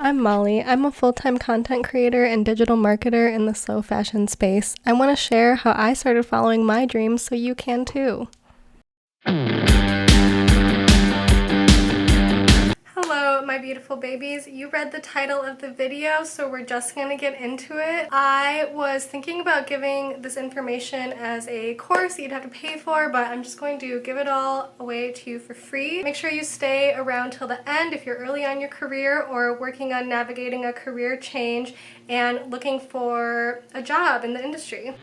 I'm Molly. I'm a full-time content creator and digital marketer in the slow fashion space. I want to share how I started following my dreams so you can too. Hello, my beautiful babies. You read the title of the video, so we're just gonna get into it. I was thinking about giving this information as a course that you'd have to pay for, but I'm just going to give it all away to you for free. Make sure you stay around till the end if you're early on your career or working on navigating a career change and looking for a job in the industry.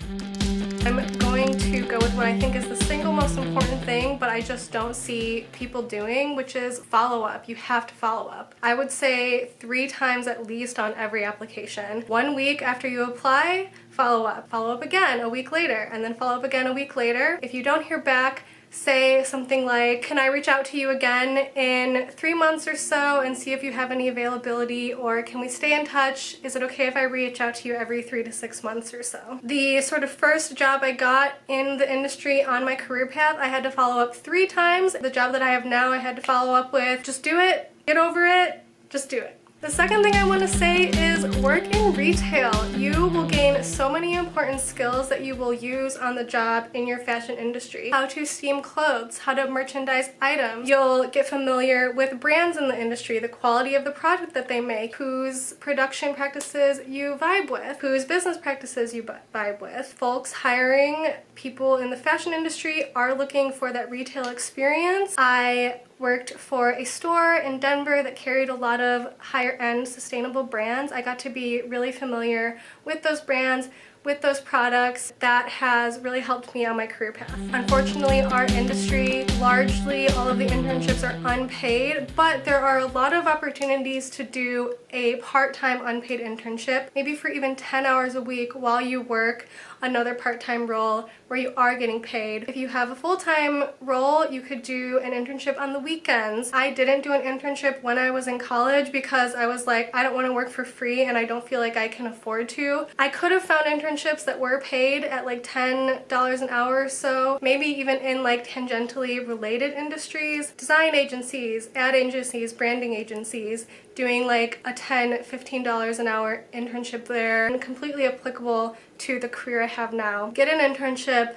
I'm going to go with what I think is the single most important thing, but I just don't see people doing, which is follow up. You have to follow up. I would say 3 times at least on every application. 1 week after you apply, follow up. Follow up again a week later, and then follow up again a week later. If you don't hear back, say something like, can I reach out to you again in 3 months or so and see if you have any availability, or can we stay in touch? Is it okay if I reach out to you every 3 to 6 months or so? The sort of first job I got in the industry on my career path, I had to follow up 3 times. The job that I have now, I had to follow up with, just do it, get over it, just do it. The second thing I want to say is work in retail. You will gain so many important skills that you will use on the job in your fashion industry. How to steam clothes, how to merchandise items. You'll get familiar with brands in the industry, the quality of the product that they make, whose production practices you vibe with, whose business practices you vibe with. Folks hiring people in the fashion industry are looking for that retail experience. I worked for a store in Denver that carried a lot of higher-end sustainable brands. I got to be really familiar with those brands, with those products. That has really helped me on my career path. Unfortunately, our industry, largely all of the internships are unpaid, but there are a lot of opportunities to do a part-time unpaid internship, maybe for even 10 hours a week while you work another part-time role where you are getting paid. If you have a full-time role, you could do an internship on the weekends. I didn't do an internship when I was in college because I was like, I don't want to work for free and I don't feel like I can afford to. I could have found internships that were paid at like $10 an hour or so, maybe even in like tangentially related industries, design agencies, ad agencies, branding agencies, doing like a $10, $15 an hour internship there, and completely applicable to the career I have now. Get an internship.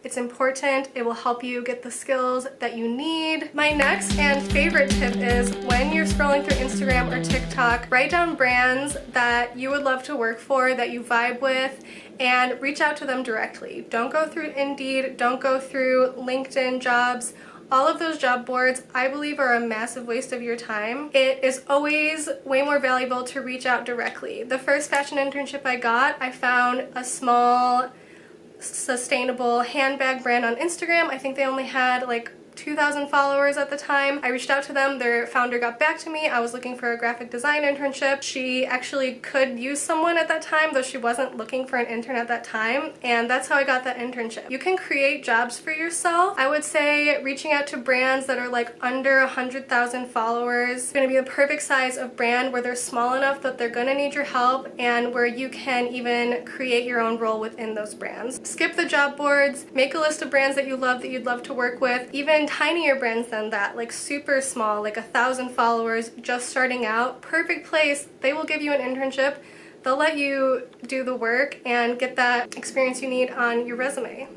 It's important. It will help you get the skills that you need. My next and favorite tip is when you're scrolling through Instagram or TikTok, write down brands that you would love to work for, that you vibe with, and reach out to them directly. Don't go through Indeed, don't go through LinkedIn jobs. All of those job boards, I believe, are a massive waste of your time. It is always way more valuable to reach out directly. The first fashion internship I got, I found a small, sustainable handbag brand on Instagram. I think they only had like 2,000 followers at the time. I reached out to them, their founder got back to me. I was looking for a graphic design internship. She actually could use someone at that time, though she wasn't looking for an intern at that time, and that's how I got that internship. You can create jobs for yourself. I would say reaching out to brands that are like under 100,000 followers is going to be the perfect size of brand where they're small enough that they're going to need your help and where you can even create your own role within those brands. Skip the job boards, make a list of brands that you love that you'd love to work with, even tinier brands than that, like super small, like 1,000 followers, just starting out. Perfect place. They will give you an internship. They'll let you do the work and get that experience you need on your resume.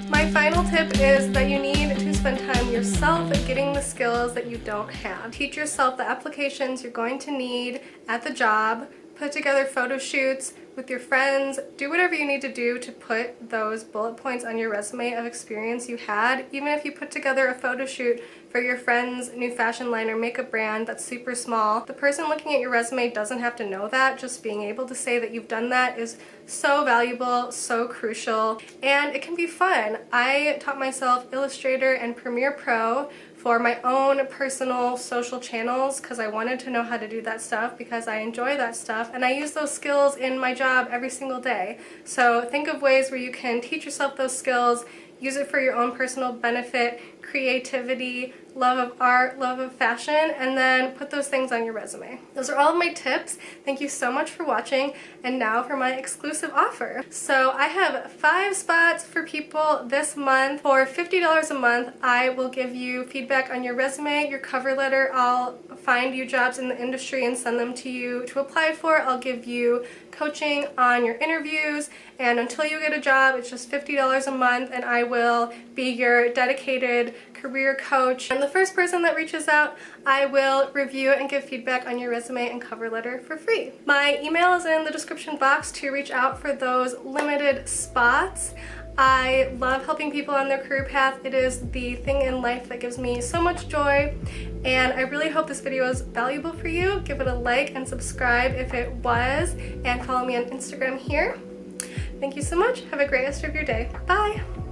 My final tip is that you need to spend time yourself at getting the skills that you don't have. Teach yourself the applications you're going to need at the job. Put together photo shoots with your friends. Do whatever you need to do to put those bullet points on your resume of experience you had. Even if you put together a photo shoot for your friend's new fashion line or makeup brand that's super small, the person looking at your resume doesn't have to know that. Just being able to say that you've done that is so valuable, so crucial, and it can be fun. I taught myself Illustrator and Premiere Pro for my own personal social channels because I wanted to know how to do that stuff because I enjoy that stuff, and I use those skills in my job every single day. So think of ways where you can teach yourself those skills, use it for your own personal benefit, creativity, love of art, love of fashion, and then put those things on your resume. Those are all of my tips. Thank you so much for watching, and now for my exclusive offer. So I have 5 spots for people this month. For $50 a month, I will give you feedback on your resume, your cover letter. I'll find you jobs in the industry and send them to you to apply for. I'll give you coaching on your interviews, and until you get a job, it's just $50 a month, and I will be your dedicated career coach. And the first person that reaches out, I will review and give feedback on your resume and cover letter for free. My email is in the description box to reach out for those limited spots. I love helping people on their career path. It is the thing in life that gives me so much joy, and I really hope this video is valuable for you. Give it a like and subscribe if it was, and follow me on Instagram here. Thank you so much. Have a great rest of your day. Bye!